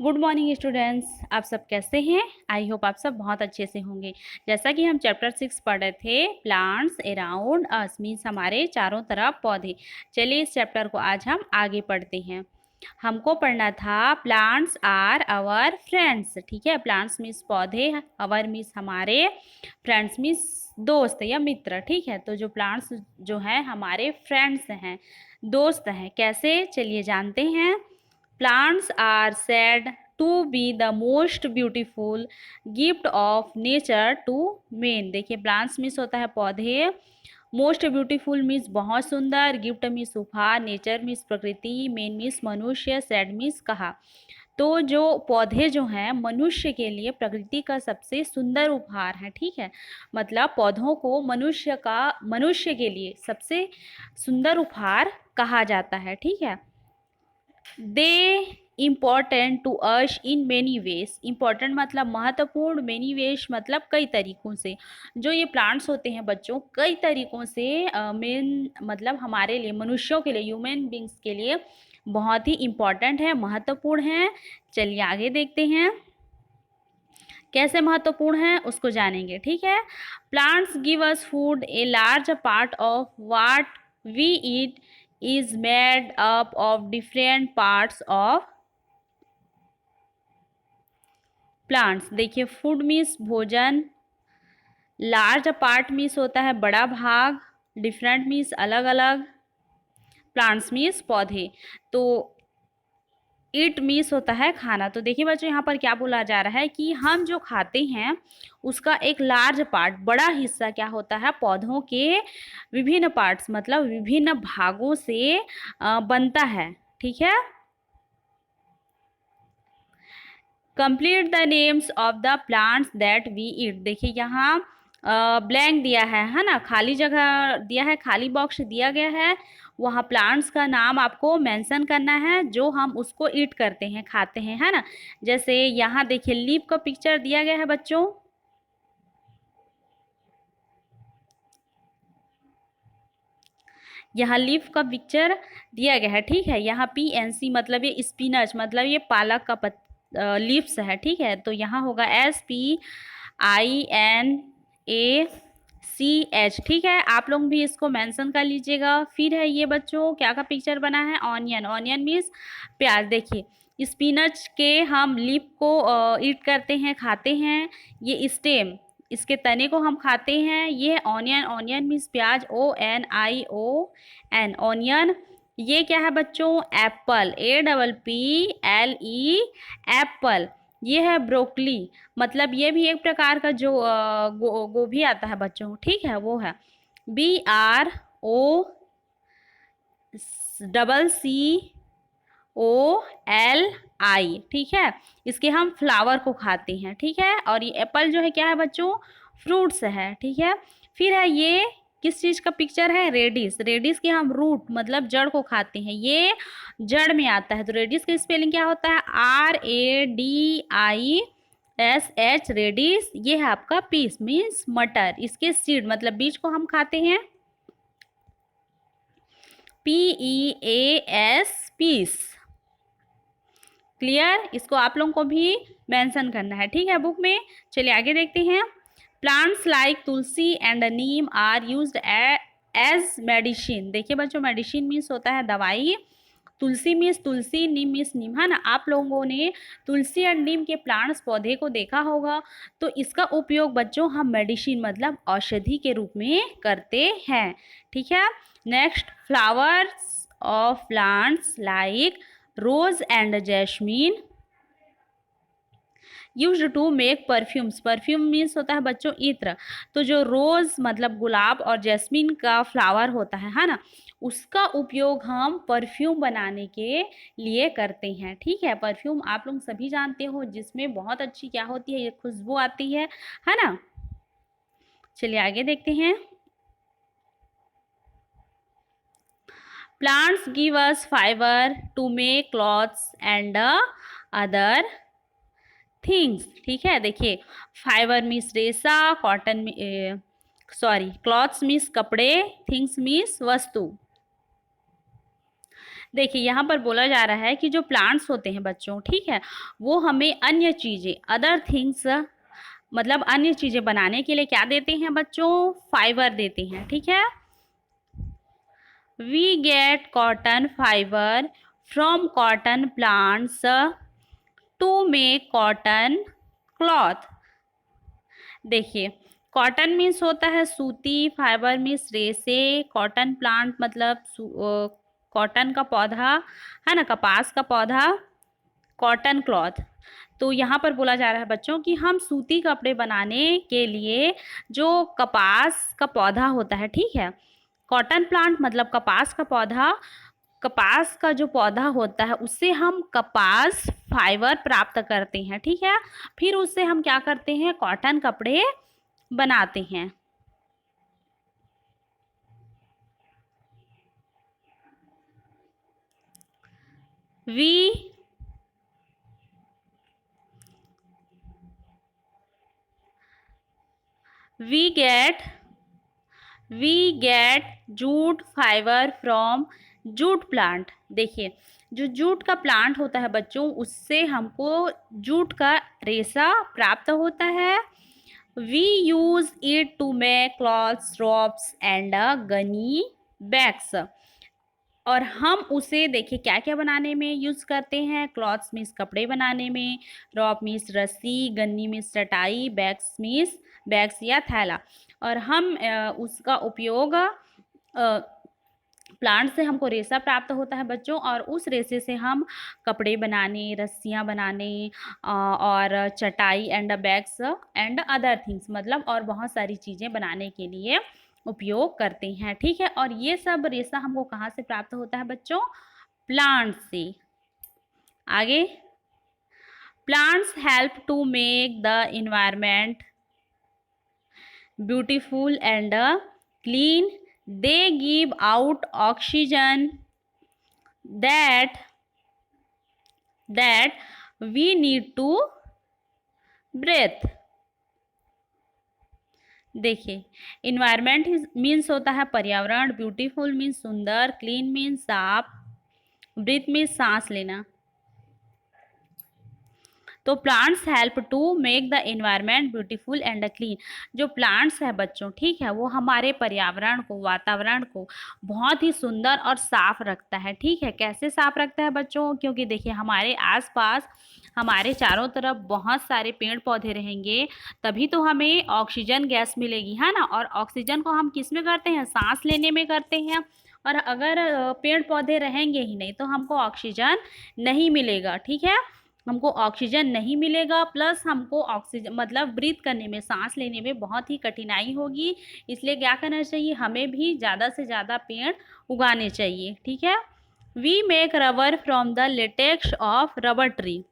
Good morning students, आप सब कैसे हैं। आई होप आप सब बहुत अच्छे से होंगे। जैसा कि हम चैप्टर 6 पढ़ रहे थे, प्लांट्स अराउंड अस मीन्स हमारे चारों तरफ पौधे। चलिए इस चैप्टर को आज हम आगे पढ़ते हैं। हमको पढ़ना था प्लांट्स आर आवर फ्रेंड्स। ठीक है, प्लांट्स मीन्स पौधे, आवर मीन्स हमारे, फ्रेंड्स मीन्स दोस्त या मित्र। ठीक है, तो जो प्लांट्स जो हैं हमारे फ्रेंड्स हैं, दोस्त हैं। कैसे, चलिए जानते हैं। Plants are said to be the most beautiful gift of nature to men। देखिए, प्लांट्स मीन्स होता है पौधे, मोस्ट ब्यूटीफुल मीन्स बहुत सुंदर, गिफ्ट मीन्स उपहार, नेचर मीन्स प्रकृति, मेन मीन्स मनुष्य, सैड मीन्स कहा। तो जो पौधे जो हैं मनुष्य के लिए प्रकृति का सबसे सुंदर उपहार है। ठीक है, मतलब पौधों को मनुष्य के लिए सबसे सुंदर उपहार कहा जाता है। ठीक है, they important to us in many ways. Important मतलब महत्वपूर्ण, मैनी वेज मतलब कई तरीकों से। जो ये प्लांट्स होते हैं बच्चों, कई तरीकों से मेन मतलब हमारे लिए, मनुष्यों के लिए, ह्यूमन बींग्स के लिए बहुत ही इम्पॉर्टेंट है, महत्वपूर्ण है। चलिए आगे देखते हैं कैसे महत्वपूर्ण है, उसको जानेंगे। ठीक है, plants give us food. A large part of what we eat is made up of different parts of plants। देखिए, फूड मीन्स भोजन, लार्ज पार्ट मीन्स होता है बड़ा भाग, डिफरेंट मीन्स अलग अलग, प्लांट्स मीन्स पौधे। तो ईट मीन्स होता है खाना। तो देखिए बच्चों, यहाँ पर क्या बोला जा रहा है कि हम जो खाते हैं उसका एक लार्ज पार्ट, बड़ा हिस्सा क्या होता है, पौधों के विभिन्न पार्ट्स मतलब विभिन्न भागों से बनता है। ठीक है, complete the names of the plants that we eat. देखिए यहाँ ब्लैंक दिया है ना, खाली जगह दिया है, खाली बॉक्स दिया गया है। वहाँ प्लांट्स का नाम आपको मेंशन करना है जो हम उसको ईट करते हैं, खाते हैं, है ना। जैसे यहाँ देखिए लीफ का पिक्चर दिया गया है बच्चों, यहाँ लीफ का पिक्चर दिया गया है। ठीक है, यहाँ PNC मतलब ये स्पिनच मतलब ये पालक का लीव्स है। ठीक है, तो यहाँ होगा SPINACH। ठीक है, आप लोग भी इसको मेंशन कर लीजिएगा। फिर है ये बच्चों क्या का पिक्चर बना है, ऑनियन। ऑनियन मीन्स प्याज। देखिए स्पिनच के हम लीफ को ईट करते हैं, खाते हैं। ये स्टेम, इसके तने को हम खाते हैं। ये ऑनियन, ऑनियन मीन्स प्याज, ONION, ऑनियन। ये क्या है बच्चों, एप्पल, APPLE, एप्पल। ये है ब्रोकली, मतलब ये भी एक प्रकार का जो गोभी आता है बच्चों। ठीक है, वो है BROCCOLI। ठीक है, इसके हम फ्लावर को खाते हैं। ठीक है, और ये एप्पल जो है क्या है बच्चों, फ्रूट्स है। ठीक है, फिर है ये किस चीज़ का पिक्चर है, रेडिस। रेडिस के हम रूट मतलब जड़ को खाते हैं, ये जड़ में आता है। तो रेडिस का स्पेलिंग क्या होता है, RADISH, रेडिस। ये है आपका पीस मीन्स मटर, इसके सीड मतलब बीज को हम खाते हैं, PEAS, पीस। क्लियर, इसको आप लोगों को भी मेंशन करना है। ठीक है, बुक में। चलिए आगे देखते हैं। Plants like tulsi and neem are used as medicine. देखिए बच्चों, मेडिसिन मीन्स होता है दवाई, तुलसी मीन्स तुलसी, नीम मीन्स नीम, है ना। आप लोगों ने तुलसी और नीम के प्लांट्स पौधे को देखा होगा। तो इसका उपयोग बच्चों हम मेडिसिन मतलब औषधि के रूप में करते हैं। ठीक है, next, flowers of plants like rose and jasmine used to make perfumes. Perfume means होता है बच्चों इत्र। तो जो रोज मतलब गुलाब और जैस्मीन का फ्लावर होता है ना, उसका उपयोग हम परफ्यूम बनाने के लिए करते हैं। ठीक है, परफ्यूम आप लोग सभी जानते हो, जिसमें बहुत अच्छी क्या होती है, ये खुशबू आती है ना। चलिए आगे देखते हैं। Plants give us fibre to make clothes and other things. ठीक है, देखिए फाइबर मीन्स रेशा, कॉटन क्लॉथ्स मीन्स कपड़े, थिंग्स मीन्स वस्तु। देखिए यहाँ पर बोला जा रहा है कि जो प्लांट्स होते हैं बच्चों, ठीक है, वो हमें अन्य चीज़ें, अदर थिंग्स, मतलब अन्य चीज़ें बनाने के लिए क्या देते हैं बच्चों? फाइबर देते हैं, ठीक है। We get cotton fibre from cotton plants to make cotton cloth. देखिए, कॉटन मीन्स होता है सूती, फाइबर मीन्स रेसे, कॉटन प्लांट मतलब कॉटन का पौधा है ना, कपास का पौधा, कॉटन क्लॉथ। तो यहाँ पर बोला जा रहा है बच्चों कि हम सूती कपड़े बनाने के लिए जो कपास का पौधा होता है, ठीक है, कॉटन प्लांट मतलब कपास का पौधा, कपास का जो पौधा होता है उससे हम कपास फाइबर प्राप्त करते हैं, ठीक है। फिर उससे हम क्या करते हैं? कॉटन कपड़े बनाते हैं। We we get jute fibre from jute plant. देखिए, जो जूट का प्लांट होता है बच्चों, उससे हमको जूट का रेशा प्राप्त होता है। We use it to make clothes, ropes and gunny bags. और हम उसे देखिए क्या क्या बनाने में यूज़ करते हैं? क्लॉथ्स मीन्स कपड़े बनाने में, रॉप मीन्स रस्सी, गन्नी मीन्स चटाई, बैग्स मीन्स बैग्स या थैला। और हम उसका उपयोग प्लांट से हमको रेशा प्राप्त होता है बच्चों, और उस रेशे से हम कपड़े बनाने, रस्सियाँ बनाने और चटाई and bags and other things, मतलब और बहुत सारी चीज़ें बनाने के लिए उपयोग करते हैं, ठीक है। और ये सब रेशा हमको कहाँ से प्राप्त होता है बच्चों? प्लांट से। आगे, plants help to make the environment beautiful and clean. They give out oxygen that we need to breathe। देखिए, इन्वायरमेंट मीन्स होता है पर्यावरण, ब्यूटीफुल मीन्स सुंदर, क्लीन मीन्स साफ, ब्रीथ मीन्स सांस लेना। तो plants help to make the environment beautiful and clean. जो प्लांट्स है बच्चों, ठीक है, वो हमारे पर्यावरण को, वातावरण को बहुत ही सुंदर और साफ रखता है, ठीक है। कैसे साफ रखता है बच्चों? क्योंकि देखिए हमारे आसपास, हमारे चारों तरफ बहुत सारे पेड़ पौधे रहेंगे, तभी तो हमें ऑक्सीजन गैस मिलेगी, है ना। और ऑक्सीजन को हम किस में करते हैं? सांस लेने में करते हैं। और अगर पेड़ पौधे रहेंगे ही नहीं तो हमको ऑक्सीजन नहीं मिलेगा, ठीक है। हमको ऑक्सीजन नहीं मिलेगा, प्लस हमको ऑक्सीजन मतलब ब्रीथ करने में, सांस लेने में बहुत ही कठिनाई होगी। इसलिए क्या करना चाहिए? हमें भी ज़्यादा से ज़्यादा पेड़ उगाने चाहिए, ठीक है। We make rubber from the latex of rubber tree.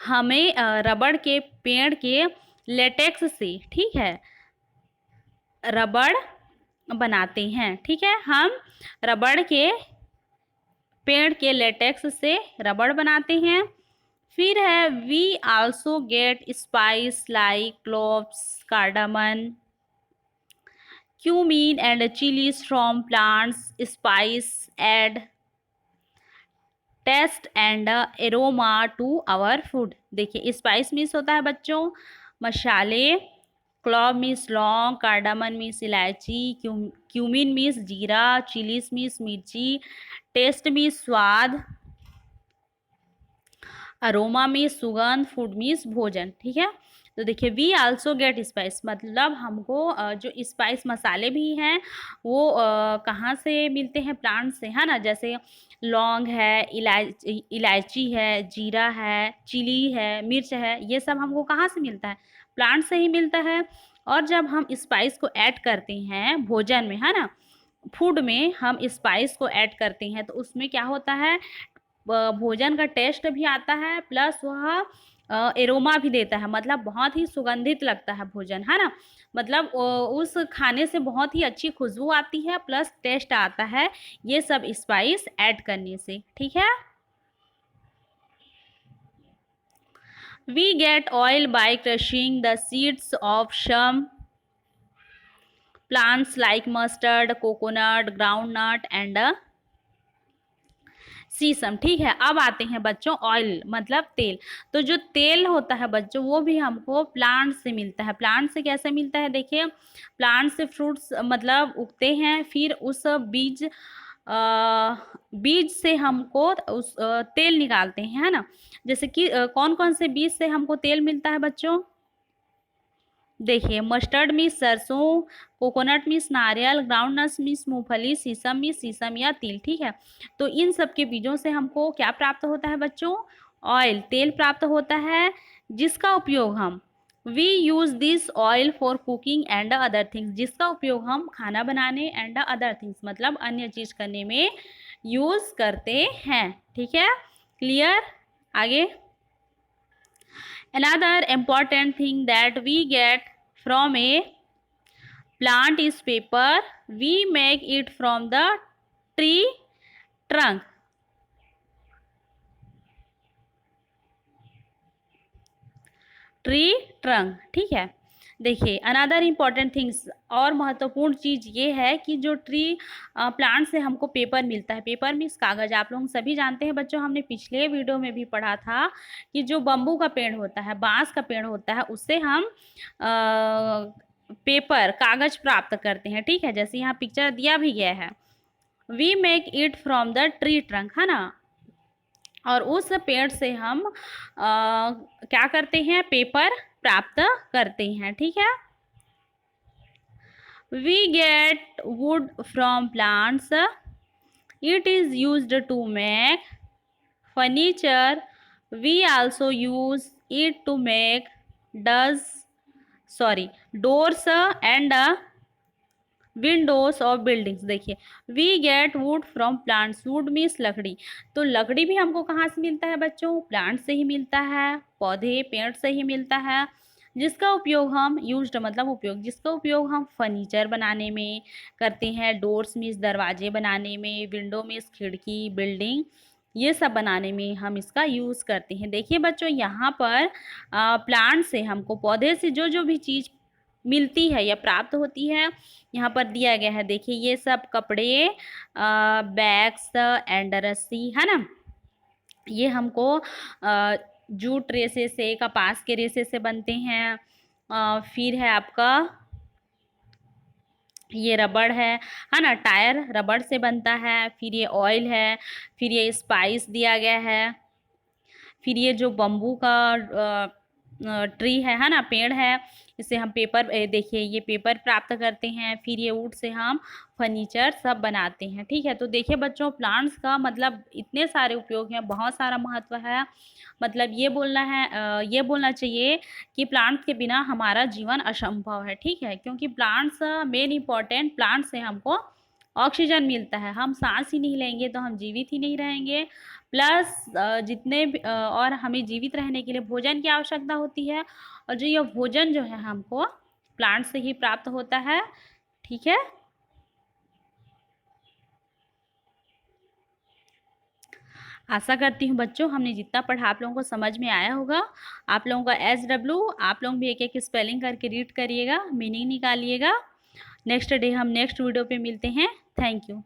हमें रबड़ के पेड़ के लेटेक्स से, ठीक है, रबड़ बनाते हैं, ठीक है। हम रबड़ के पेड़ के लेटेक्स से रबड़ बनाते हैं। फिर है we also get spice like cloves, cardamom, cumin and chillies from plants. Spice add taste and aroma to our food. देखिए, स्पाइस मीन्स होता है बच्चों मसाले, क्लॉव मीन्स लौंग, कार्डामन मीन्स इलायची, क्यूमिन मीन्स जीरा, चिलीज मीन्स मिर्ची, टेस्ट मीन्स स्वाद, अरोमा मीन्स सुगंध, फूड मीन्स भोजन, ठीक है। तो देखिए, वी आल्सो गेट स्पाइस, मतलब हमको जो स्पाइस मसाले भी हैं वो कहाँ से मिलते हैं? प्लांट से, है ना। जैसे लौंग है, इलायची है, जीरा है, चिली है, मिर्च है, ये सब हमको कहाँ से मिलता है? प्लांट से ही मिलता है। और जब हम स्पाइस को ऐड करते हैं भोजन में, है ना, फूड में हम स्पाइस को ऐड करते हैं तो उसमें क्या होता है? भोजन का टेस्ट भी आता है, प्लस वह एरोमा भी देता है, मतलब बहुत ही सुगंधित लगता है भोजन, है ना। मतलब उस खाने से बहुत ही अच्छी खुशबू आती है, प्लस टेस्ट आता है, ये सब स्पाइस ऐड करने से, ठीक है। We get oil by crushing the seeds of some plants like mustard, coconut, groundnut and शीशम, ठीक है। अब आते हैं बच्चों ऑयल मतलब तेल। तो जो तेल होता है बच्चों वो भी हमको प्लांट से मिलता है। प्लांट से कैसे मिलता है, देखिए प्लांट से फ्रूट्स मतलब उगते हैं, फिर उस बीज से हमको उस तेल निकालते हैं, है ना। जैसे कि कौन कौन से बीज से हमको तेल मिलता है बच्चों, देखिए मस्टर्ड मीन्स सरसों, कोकोनट मीन्स नारियल, ग्राउंड नट्स मीन्स मूंगफली, शीशम या तिल, ठीक है। तो इन सब के बीजों से हमको क्या प्राप्त होता है बच्चों, ऑयल तेल प्राप्त होता है, जिसका उपयोग हम we use this oil for cooking and other things, जिसका उपयोग हम खाना बनाने एंड अदर थिंग्स मतलब अन्य चीज करने में यूज करते हैं, ठीक है। क्लियर, आगे। Another important thing that we get from a plant is paper. We make it from the tree trunk. Tree trunk, ठीक है। देखिए अनदर इम्पॉर्टेंट थिंग्स, और महत्वपूर्ण चीज़ ये है कि जो ट्री प्लांट से हमको पेपर मिलता है। पेपर मीन्स कागज़, आप लोग सभी जानते हैं बच्चों, हमने पिछले वीडियो में भी पढ़ा था कि जो बम्बू का पेड़ होता है, बांस का पेड़ होता है, उससे हम पेपर कागज़ प्राप्त करते हैं, ठीक है। जैसे यहाँ पिक्चर दिया भी गया है, we make it from the tree trunk, है ना। और उस पेड़ से हम क्या करते हैं, पेपर प्राप्त करते हैं, ठीक है। We get wood from plants, it is used to make furniture, we also use it to make doors and windows of buildings. देखिए we get wood from plants, wood means लकड़ी, तो लकड़ी भी हमको कहाँ से मिलता है बच्चों, प्लांट से ही मिलता है, पौधे पेड़ से ही मिलता है, जिसका उपयोग हम यूज्ड मतलब उपयोग, जिसका उपयोग हम फर्नीचर बनाने में करते हैं, डोर्स मीन्स दरवाजे बनाने में, विंडो मीन्स खिड़की, बिल्डिंग ये सब बनाने में हम इसका यूज़ करते हैं। देखिए बच्चों यहाँ पर प्लांट से हमको पौधे से जो जो भी चीज़ मिलती है या प्राप्त होती है यहाँ पर दिया गया है। देखिए ये सब कपड़े, बैग्स एंड रस्सी, है ना। ये हमको जूट रेशे से, कपास के रेशे से बनते हैं। फिर है आपका ये रबड़ है ना, टायर रबड़ से बनता है। फिर ये ऑयल है, फिर ये स्पाइस दिया गया है, फिर ये जो बम्बू का ट्री है ना, पेड़ है, इससे हम पेपर देखिए ये पेपर प्राप्त करते हैं। फिर ये वुड से हम फर्नीचर सब बनाते हैं, ठीक है। तो देखिए बच्चों प्लांट्स का मतलब इतने सारे उपयोग हैं, बहुत सारा महत्व है। मतलब ये बोलना चाहिए कि प्लांट्स के बिना हमारा जीवन असंभव है, ठीक है। क्योंकि प्लांट्स मेन इम्पॉर्टेंट, प्लांट से हमको ऑक्सीजन मिलता है, हम सांस ही नहीं लेंगे तो हम जीवित ही नहीं रहेंगे। प्लस और हमें जीवित रहने के लिए भोजन की आवश्यकता होती है, और जो यह भोजन जो है हमको प्लांट से ही प्राप्त होता है, ठीक है। आशा करती हूँ बच्चों हमने जितना पढ़ा आप लोगों को समझ में आया होगा। आप लोगों का SW आप लोग भी एक एक स्पेलिंग करके रीड करिएगा, मीनिंग निकालिएगा। नेक्स्ट डे हम नेक्स्ट वीडियो पे मिलते हैं। Thank you.